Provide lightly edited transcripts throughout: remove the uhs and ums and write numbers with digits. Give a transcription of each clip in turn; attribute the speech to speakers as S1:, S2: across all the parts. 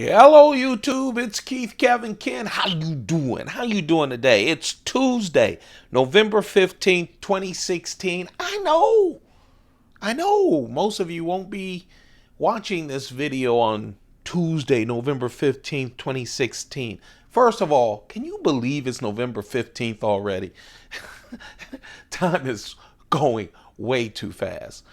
S1: Hello YouTube, it's Keith Kevin Ken. How you doing? How you doing today? It's Tuesday, November 15th, 2016. I know most of you won't be watching this video on Tuesday, November 15th, 2016. First of all, can you believe it's November 15th already? Time is going way too fast.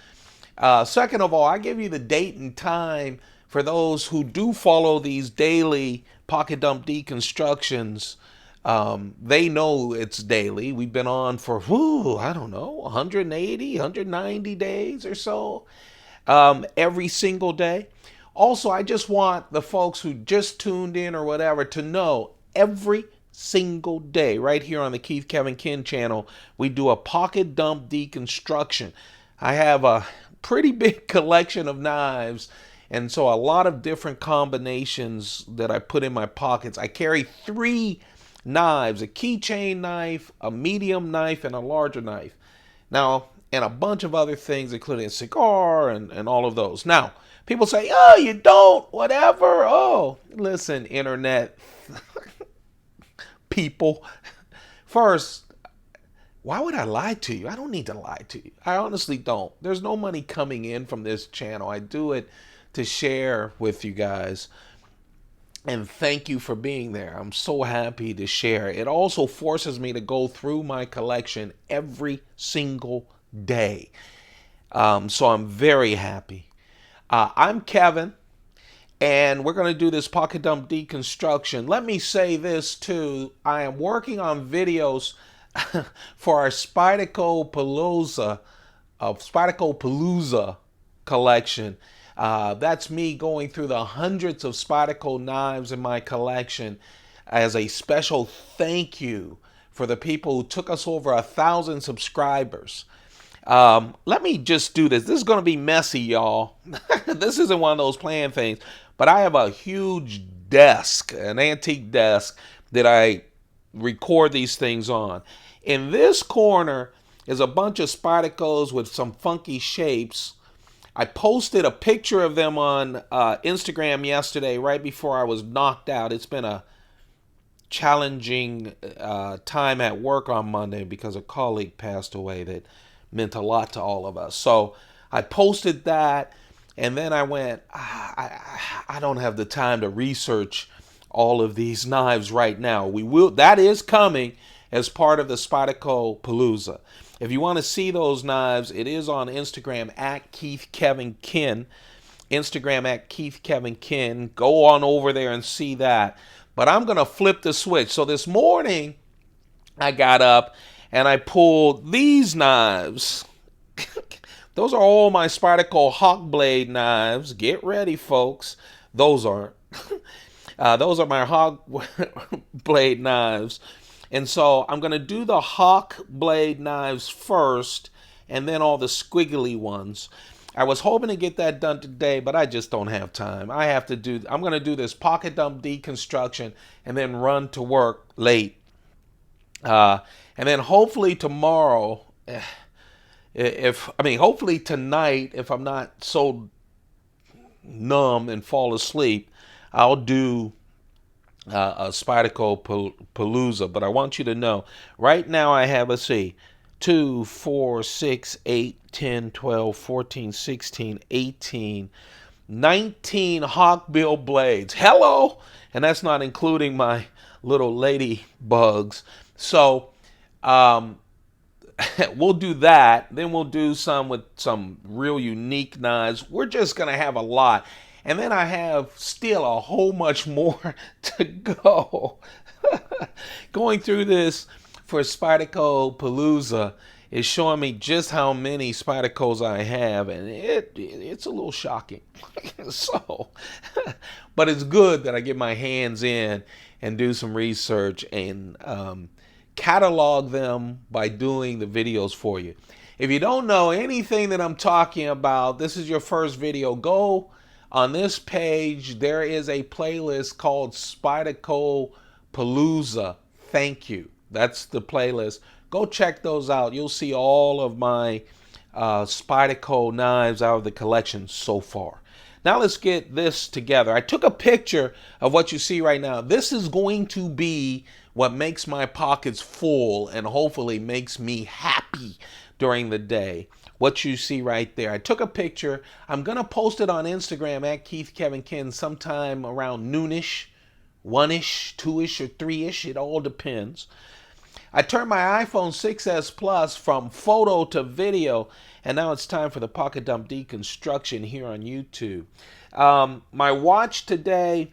S1: Second of all, I give you the date and time for those who do follow these daily pocket dump deconstructions. They know it's daily. We've been on for, I don't know, 180, 190 days or so, every single day. Also, I just want the folks who just tuned in or whatever to know every single day right here on the Keith Kevin Ken channel, we do a pocket dump deconstruction. I have a pretty big collection of knives, and so a lot of different combinations that I put in my pockets. I carry 3 knives, a keychain knife, a medium knife, and a larger knife. Now, and a bunch of other things, including a cigar and all of those. Now, people say, oh, you don't, whatever. Oh, listen, internet people. First, why would I lie to you? I don't need to lie to you. I honestly don't. There's no money coming in from this channel. I do it to share with you guys. And thank you for being there. I'm so happy to share. It also forces me to go through my collection every single day. So I'm very happy. I'm Kevin, and we're going to do this pocket dump deconstruction. Let me say this too. I am working on videos for our Spyderco Palooza collection. That's me going through the hundreds of Spyderco knives in my collection as a special thank you for the people who took us over 1,000 subscribers. Let me just do this. This is going to be messy, y'all. This isn't one of those planned things, but I have a huge desk, an antique desk that I record these things on. In this corner is a bunch of Spydercos with some funky shapes. I posted a picture of them on Instagram yesterday, right before I was knocked out. It's been a challenging time at work on Monday because a colleague passed away that meant a lot to all of us. So I posted that, and then I went, I don't have the time to research all of these knives right now. We will. That is coming as part of the Spyderco Palooza. If you want to see those knives, it is on Instagram at Keith Kevin Ken. Instagram at Keith Kevin Ken. Go on over there and see that. But I'm going to flip the switch. So this morning, I got up and I pulled these knives. Those are all my Spyderco Hawk Blade knives. Get ready, folks. Those aren't. Those are my Hawk Blade knives. And so I'm going to do the Hawk Blade knives first, and then all the squiggly ones. I was hoping to get that done today, but I just don't have time. I'm going to do this pocket dump deconstruction and then run to work late. And then hopefully tomorrow, hopefully tonight, if I'm not so numb and fall asleep, I'll do a Spyderco Palooza. But I want you to know, right now I have, let's see, 2, 4, 6, 8, 10, 12, 14, 16, 18, 19 Hawkbill blades. Hello! And that's not including my little Ladybugs. So we'll do that. Then we'll do some with some real unique knives. We're just going to have a lot. And then I have still a whole much more to go. Going through this for Spyderco Palooza is showing me just how many Spydercos I have, and it's a little shocking. So, but it's good that I get my hands in and do some research and catalog them by doing the videos for you. If you don't know anything that I'm talking about, this is your first video, go on this page. There is a playlist called Spyderco Palooza. Thank you. That's the playlist. Go check those out. You'll see all of my Spyderco knives out of the collection so far. Now let's get this together. I took a picture of what you see right now. This is going to be what makes my pockets full and hopefully makes me happy during the day. What you see right there. I took a picture. I'm going to post it on Instagram at Keith Kevin Ken sometime around noonish, 1-ish, 2-ish, or 3-ish. It all depends. I turned my iPhone 6s Plus from photo to video, and now it's time for the Pocket Dump Deconstruction here on YouTube. My watch today,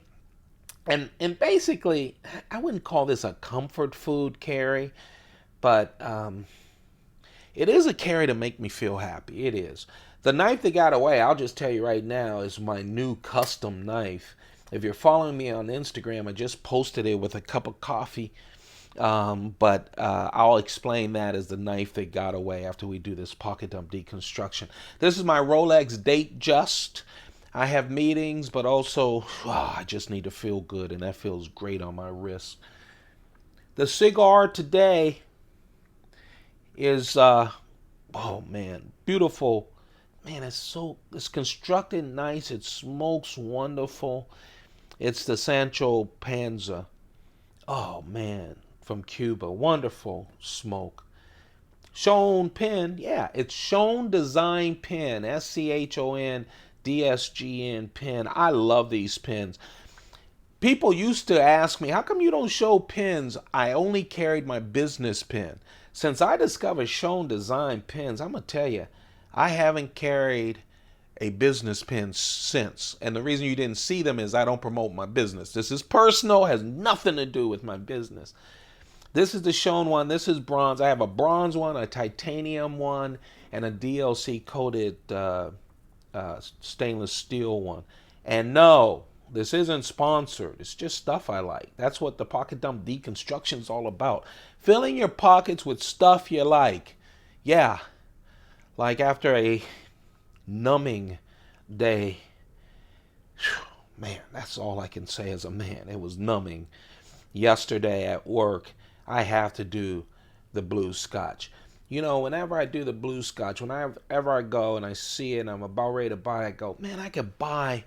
S1: and basically, I wouldn't call this a comfort food carry, but it is a carry to make me feel happy. It is. The knife that got away, I'll just tell you right now, is my new custom knife. If you're following me on Instagram, I just posted it with a cup of coffee. But I'll explain that as the knife that got away after we do this Pocket Dump Deconstruction. This is my Rolex Datejust. I have meetings, but also I just need to feel good, and that feels great on my wrist. The cigar today is, oh man, beautiful. Man, it's constructed nice. It smokes wonderful. It's the Sancho Panza. Oh man, from Cuba. Wonderful smoke. Schoen pen. Yeah, it's Schoen Design Pen. SCHON DSGN pen. I love these pens. People used to ask me, how come you don't show pens? I only carried my business pen. Since I discovered Schoen Design pens, I'm going to tell you, I haven't carried a business pen since. And the reason you didn't see them is I don't promote my business. This is personal, has nothing to do with my business. This is the Schoen one. This is bronze. I have a bronze one, a titanium one, and a DLC coated stainless steel one. And no, this isn't sponsored. It's just stuff I like. That's what the Pocket Dump Deconstruction is all about. Filling your pockets with stuff you like. Yeah, like after a numbing day. Man, that's all I can say as a man. It was numbing. Yesterday at work, I have to do the blue scotch. You know, whenever I do the blue scotch, whenever I go and I see it and I'm about ready to buy it, I go, man, I could buy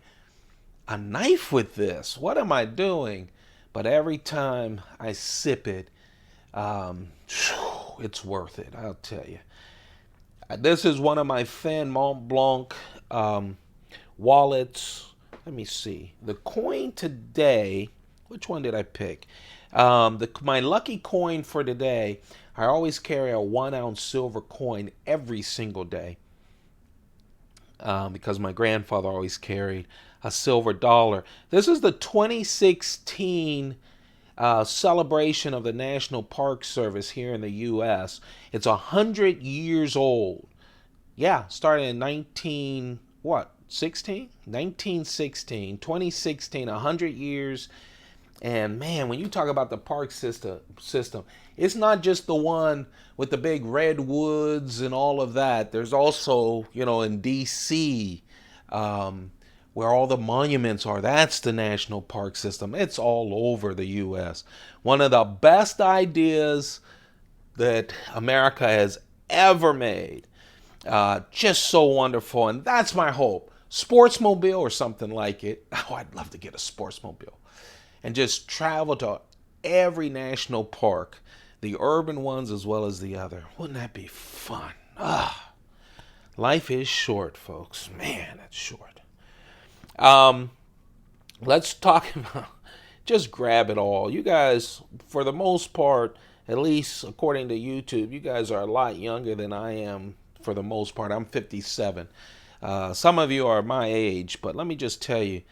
S1: a knife with this. What am I doing? But every time I sip it, it's worth it, I'll tell you. This is one of my Fan Mont Blanc wallets. Let me see. The coin today, which one did I pick? My lucky coin for today, I always carry a 1-ounce silver coin every single day because my grandfather always carried a silver dollar. This is the 2016 celebration of the National Park Service here in the U.S. It's 100 years old. Yeah, started in 1916, 100 years. And man, when you talk about the park system, it's not just the one with the big redwoods and all of that. There's also, in D.C., where all the monuments are. That's the national park system. It's all over the U.S. One of the best ideas that America has ever made. Just so wonderful. And that's my hope. Sportsmobile or something like it. Oh, I'd love to get a sportsmobile. And just travel to every national park, the urban ones as well as the other. Wouldn't that be fun? Life is short, folks. Man, it's short. Let's talk about, just grab it all. You guys, for the most part, at least according to YouTube, you guys are a lot younger than I am for the most part. I'm 57. Some of you are my age, but let me just tell you,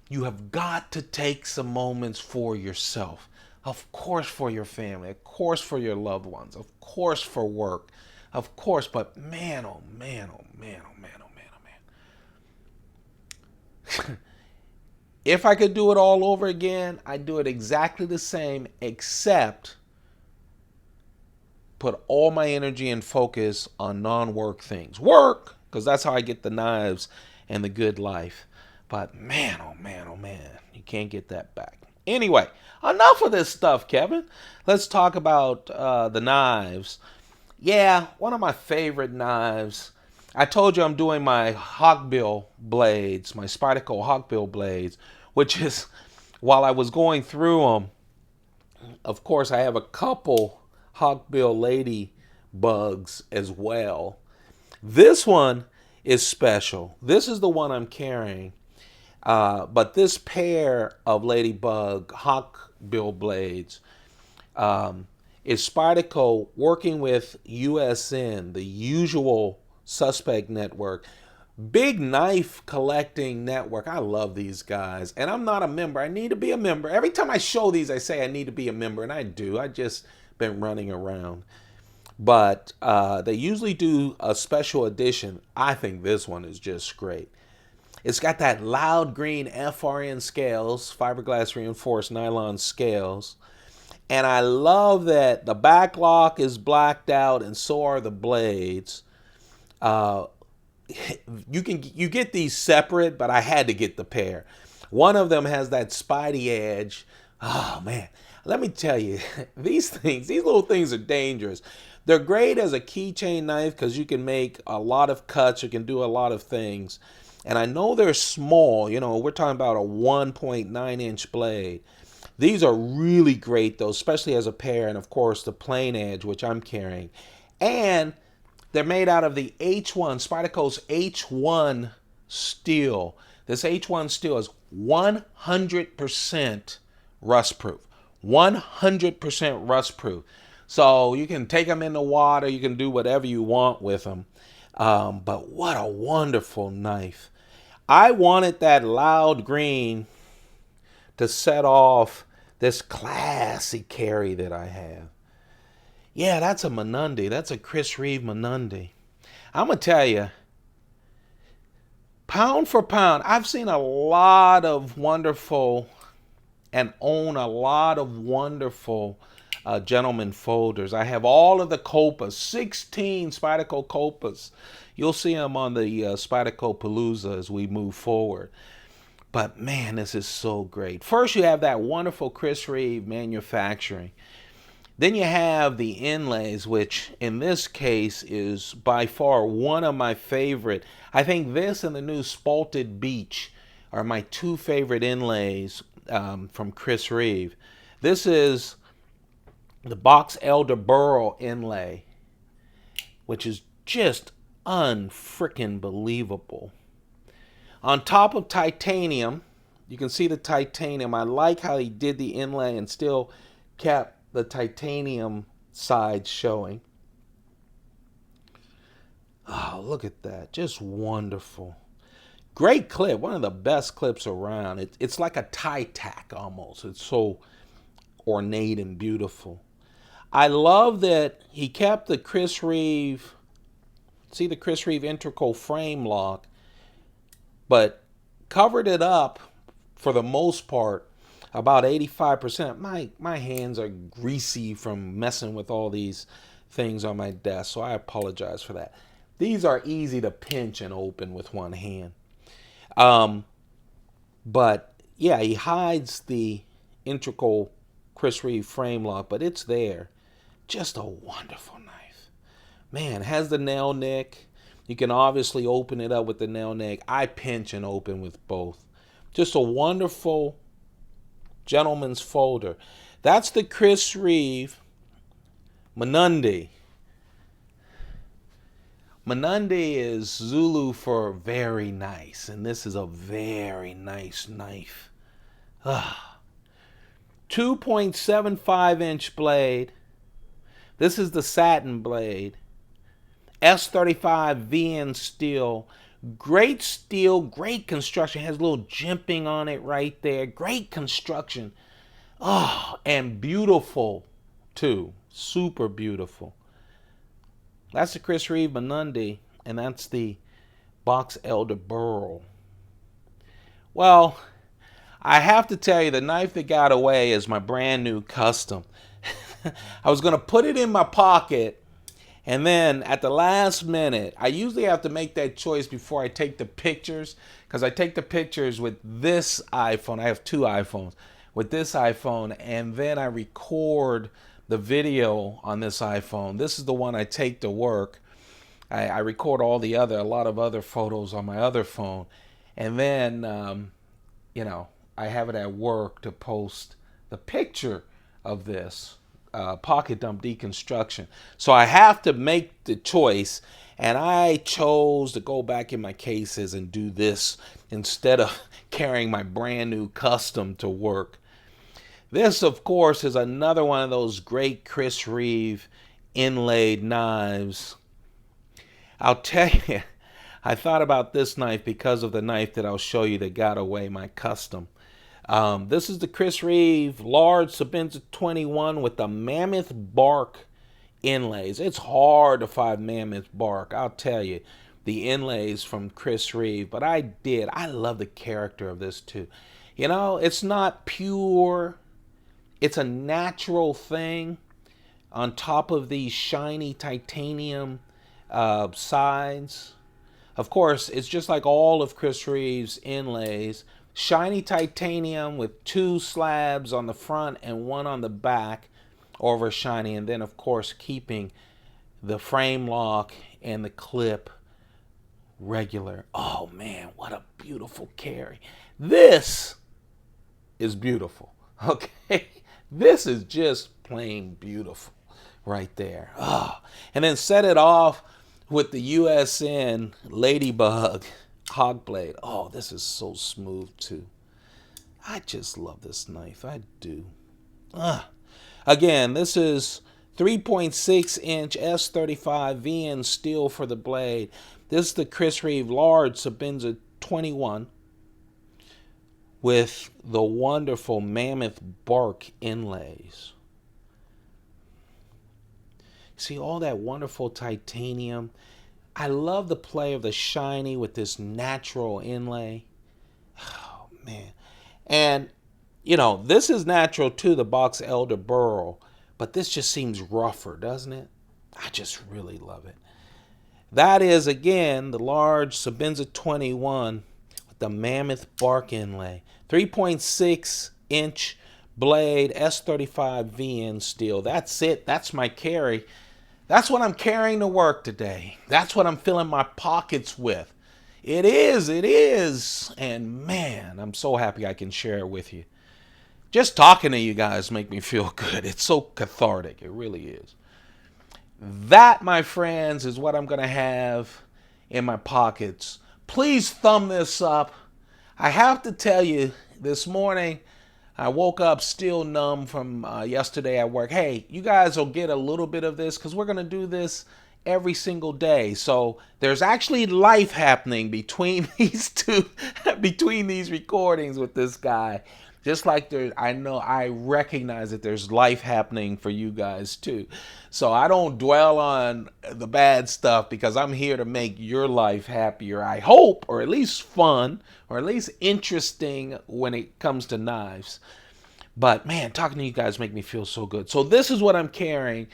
S1: you have got to take some moments for yourself. Of course for your family, of course for your loved ones, of course for work, of course, but man, oh man, oh man, oh man, oh man, oh man. If I could do it all over again, I'd do it exactly the same, except put all my energy and focus on non-work things. Work, because that's how I get the knives and the good life. But man, oh man, oh man, you can't get that back. Anyway, enough of this stuff, Kevin. Let's talk about the knives. Yeah, one of my favorite knives. I told you I'm doing my hawkbill blades, my Spyderco hawkbill blades, which is, while I was going through them, of course I have a couple hawkbill ladybugs as well. This one is special. This is the one I'm carrying. But this pair of ladybug hawkbill blades is Spyderco working with USN, the Usual Suspect Network. Big knife collecting network. I love these guys. And I'm not a member. I need to be a member. Every time I show these, I say I need to be a member, and I do. I just been running around. But they usually do a special edition. I think this one is just great. It's got that loud green FRN scales, fiberglass reinforced nylon scales. And I love that the back lock is blacked out, and so are the blades. You get these separate, but I had to get the pair. One of them has that Spidey edge. Oh man, let me tell you, these little things are dangerous. They're great as a keychain knife because you can make a lot of cuts. You can do a lot of things. And I know they're small. You know, we're talking about a 1.9-inch blade. These are really great though, especially as a pair. And of course, the plain edge, which I'm carrying. And they're made out of the H1, Spyderco's H1 steel. This H1 steel is 100% rust proof. 100% rust proof. So you can take them in the water. You can do whatever you want with them. But what a wonderful knife. I wanted that loud green to set off this classy carry that I have. Yeah, that's a Mnandi. That's a Chris Reeves Mnandi. I'm going to tell you, pound for pound, I've seen a lot of wonderful and own a lot of wonderful gentleman folders. I have all of the Copas, 16 Spyderco Copas. You'll see them on the Spyderco Palooza as we move forward. But man, this is so great. First, you have that wonderful Chris Reeves manufacturing. Then you have the inlays, which in this case is by far one of my favorite. I think this and the new Spalted Beach are my two favorite inlays from Chris Reeves. This is the Box Elder Burl inlay, which is just unfreaking believable. On top of titanium, you can see the titanium. I like how he did the inlay and still kept the titanium side showing. Oh, look at that. Just wonderful. Great clip. One of the best clips around. It's like a tie tack almost. It's so ornate and beautiful. I love that he kept the Chris Reeves, see the Chris Reeves integral frame lock, but covered it up for the most part, about 85%. My hands are greasy from messing with all these things on my desk, so I apologize for that. These are easy to pinch and open with one hand. But yeah, he hides the integral Chris Reeves frame lock, but it's there. Just a wonderful knife. Man, it has the nail nick. You can obviously open it up with the nail nick. I pinch and open with both. Just a wonderful gentleman's folder. That's the Chris Reeves Mnandi. Mnandi is Zulu for very nice, and this is a very nice knife. 2.75-inch blade. This is the satin blade. S35 VN steel. Great steel, great construction. Has a little jimping on it right there. Great construction. Oh, and beautiful too. Super beautiful. That's the Chris Reeves Mnandi, and that's the Box Elder Burl. Well, I have to tell you, the knife that got away is my brand new custom. I was going to put it in my pocket, and then at the last minute, I usually have to make that choice before I take the pictures, because I take the pictures with this iPhone. I have two iPhones. With this iPhone, and then I record the video on this iPhone. This is the one I take to work. I record a lot of other photos on my other phone, and then I have it at work to post the picture of this pocket dump deconstruction. So I have to make the choice, and I chose to go back in my cases and do this instead of carrying my brand new custom to work. This, of course, is another one of those great Chris Reeve inlaid knives. I'll tell you, I thought about this knife because of the knife that I'll show you that got away, my custom. This is the Chris Reeve large Sebenza 21 with the Mammoth bark inlays. It's hard to find Mammoth bark, I'll tell you, the inlays from Chris Reeve, but I did. I love the character of this too. You know, it's not pure. It's a natural thing on top of these shiny titanium sides. Of course, it's just like all of Chris Reeve's inlays. Shiny titanium with 2 slabs on the front and 1 on the back over shiny. And then, of course, keeping the frame lock and the clip regular. Oh, man, what a beautiful carry. This is beautiful, okay? This is just plain beautiful right there. Oh. And then set it off with the USN Ladybug hog blade. Oh, this is so smooth too. I just love this knife. I do. Again, this is 3.6 inch S35 VN steel for the blade. This is the Chris Reeve large Sebenza 21 with the wonderful Mammoth bark inlays. See all that wonderful titanium. I love the play of the shiny with this natural inlay. Oh, man. And, you know, this is natural too, the Box Elder Burl. But this just seems rougher, doesn't it? I just really love it. That is, again, the large Sebenza 21 with the Mammoth bark inlay. 3.6 inch blade, S35 VN steel. That's it. That's my carry. That's what I'm carrying to work today. That's what I'm filling my pockets with. It is. And man, I'm so happy I can share it with you. Just talking to you guys make me feel good. It's so cathartic. It really is. That, my friends, is what I'm going to have in my pockets. Please thumb this up. I have to tell you, this morning, I woke up still numb from yesterday at work. Hey, you guys will get a little bit of this because we're going to do this every single day. So there's actually life happening between these two, between these recordings with this guy. Just like I recognize that there's life happening for you guys too. So I don't dwell on the bad stuff because I'm here to make your life happier, I hope, or at least fun, or at least interesting when it comes to knives. But man, talking to you guys make me feel so good. So this is what I'm carrying.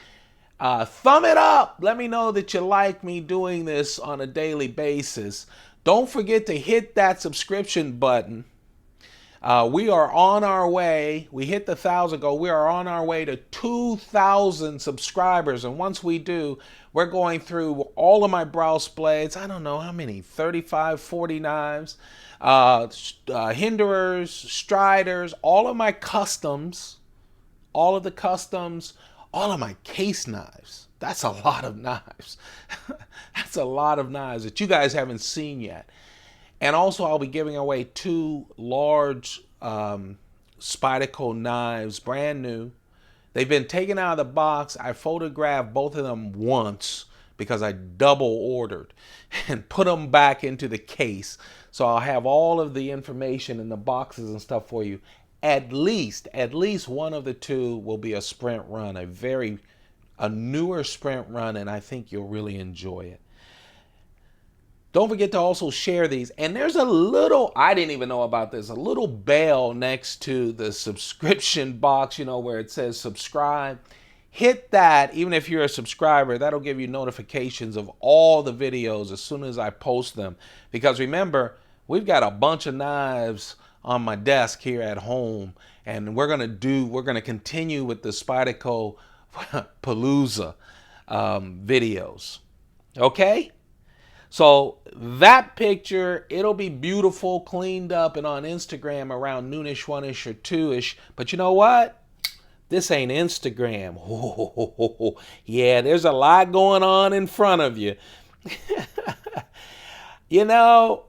S1: Thumb it up. Let me know that you like me doing this on a daily basis. Don't forget to hit that subscription button. We are on our way. We hit the 1,000 goal. We are on our way to 2,000 subscribers. And once we do, we're going through all of my browse blades. I don't know how many, 35, 40 knives, hinderers, striders, all of my customs, all of the customs, all of my case knives. That's a lot of knives. That's a lot of knives that you guys haven't seen yet. And also, I'll be giving away 2 large Spyderco knives, brand new. They've been taken out of the box. I photographed both of them once because I double ordered and put them back into the case. So I'll have all of the information in the boxes and stuff for you. At least one of the 2 will be a sprint run, a newer sprint run, and I think you'll really enjoy it. Don't forget to also share these. And there's a little, I didn't even know about this, a little bell next to the subscription box, you know, where it says subscribe. Hit that, even if you're a subscriber, that'll give you notifications of all the videos as soon as I post them. Because remember, we've got a bunch of knives on my desk here at home. And we're going to continue with the Spyderco Palooza videos. Okay? So that picture, it'll be beautiful, cleaned up, and on Instagram around noonish, one-ish, or two-ish. But you know what? This ain't Instagram. Yeah, there's a lot going on in front of you. You know,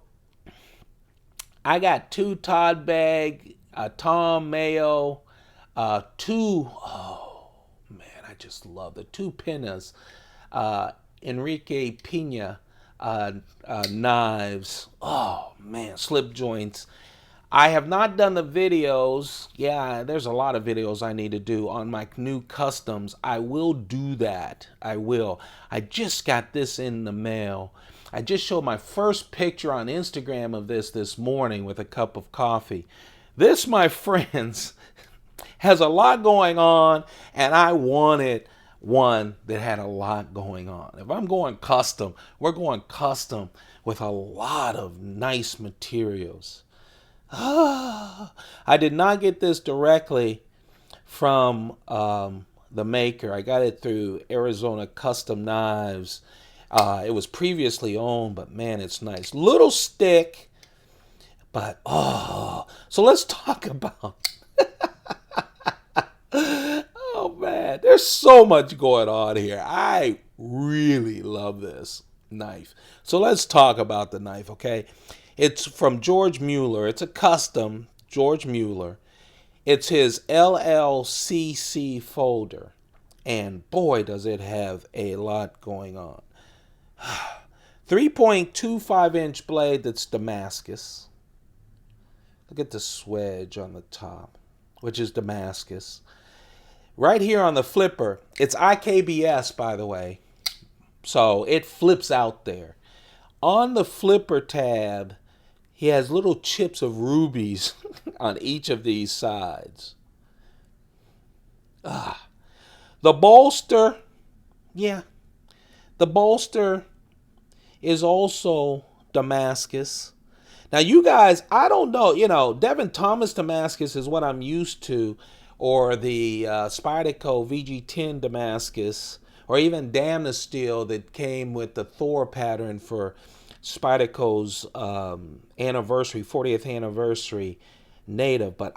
S1: I got two Todd Bag, a Tom Mayo, oh man, I just love the two Pinas, Enrique Pina knives. Oh man, slip joints. I have not done the videos. Yeah, there's a lot of videos I need to do on my new customs. I will do that. I will. I just got this in the mail. I just showed my first picture on Instagram of this morning with a cup of coffee. This, my friends, has a lot going on, and I wanted one that had a lot going on. If I'm going custom, we're going custom with a lot of nice materials. I did not get this directly from the maker. I got it through Arizona Custom Knives. It was previously owned, but man, it's nice. Little stick, but oh. So let's talk about. Oh man, there's so much going on here. I really love this knife. So let's talk about the knife, okay? It's from George Muller. It's a custom George Muller. It's his LLCC folder. And boy, does it have a lot going on. 3.25-inch blade that's Damascus. Look at the swedge on the top, which is Damascus. Right here on the flipper, it's IKBS, by the way. So it flips out there. On the flipper tab, he has little chips of rubies on each of these sides. The bolster, yeah, the bolster is also Damascus. Now, you guys, I don't know, Devin Thomas Damascus is what I'm used to, or the Spyderco VG10 Damascus, or even Damn Steel that came with the Thor pattern for Spyderco's anniversary, 40th anniversary native. But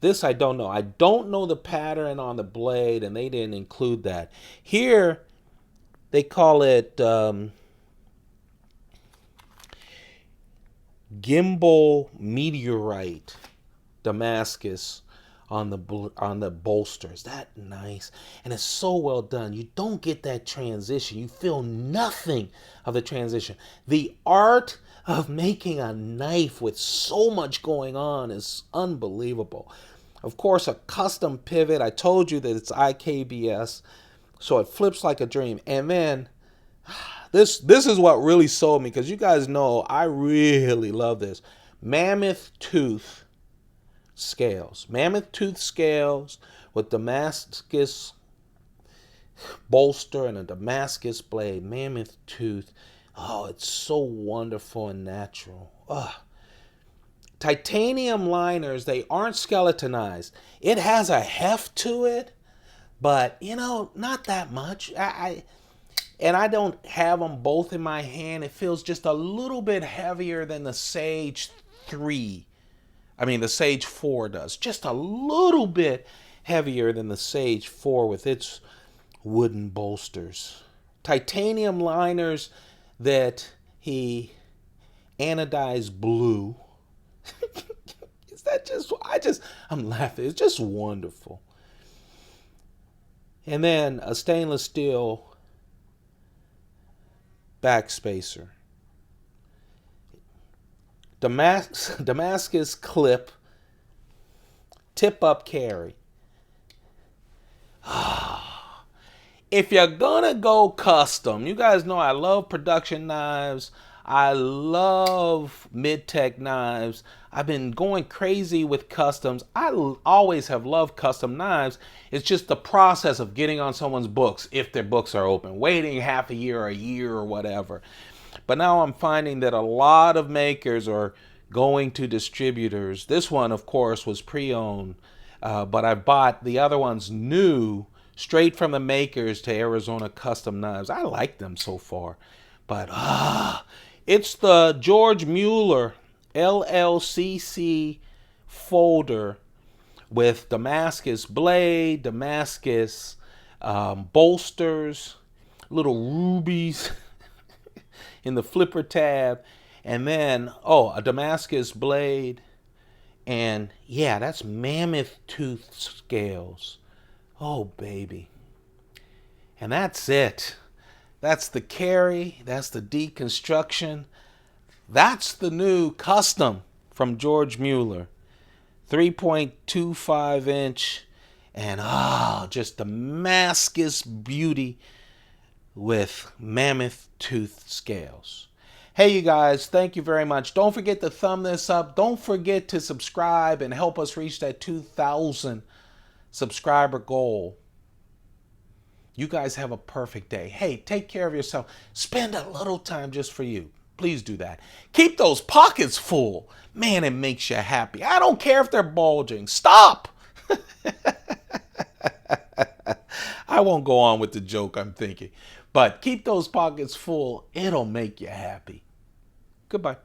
S1: this I don't know. I don't know the pattern on the blade, and they didn't include that. Here, they call it gimbal meteorite Damascus on the bolster. Is that nice? And it's so well done. You don't get that transition. You feel nothing of the transition. The art of making a knife with so much going on is unbelievable. Of course, a custom pivot. I told you that it's IKBS, so it flips like a dream. And then this is what really sold me, because you guys know I really love this. Mammoth tooth scales. Mammoth tooth scales with Damascus bolster and a Damascus blade. Mammoth tooth. Oh, it's so wonderful and natural. Titanium liners, they aren't skeletonized. It has a heft to it, but not that much. And I don't have them both in my hand. It feels just a little bit heavier than the Sage 3. I mean, the Sage 4 does. Just a little bit heavier than the Sage 4 with its wooden bolsters. Titanium liners that he anodized blue. Is that I'm laughing. It's just wonderful. And then a stainless steel backspacer. Damascus clip, tip up carry. If you're gonna go custom, you guys know I love production knives. I love mid-tech knives. I've been going crazy with customs. I always have loved custom knives. It's just the process of getting on someone's books, if their books are open, waiting half a year or whatever. But now I'm finding that a lot of makers are going to distributors. This one, of course, was pre-owned, but I bought the other ones new straight from the makers to Arizona Custom Knives. I like them so far. But it's the George Muller LLCC folder with Damascus blade, Damascus bolsters, little rubies in the flipper tab, and then, oh, a Damascus blade. And yeah, that's mammoth tooth scales. Oh, baby. And that's it. That's the carry. That's the deconstruction. That's the new custom from George Muller. 3.25 inch. And just Damascus beauty with mammoth tooth scales. Hey, you guys, thank you very much. Don't forget to thumb this up. Don't forget to subscribe and help us reach that 2,000 subscriber goal. You guys have a perfect day. Hey, take care of yourself. Spend a little time just for you. Please do that. Keep those pockets full. Man, it makes you happy. I don't care if they're bulging. Stop! I won't go on with the joke I'm thinking. But keep those pockets full. It'll make you happy. Goodbye.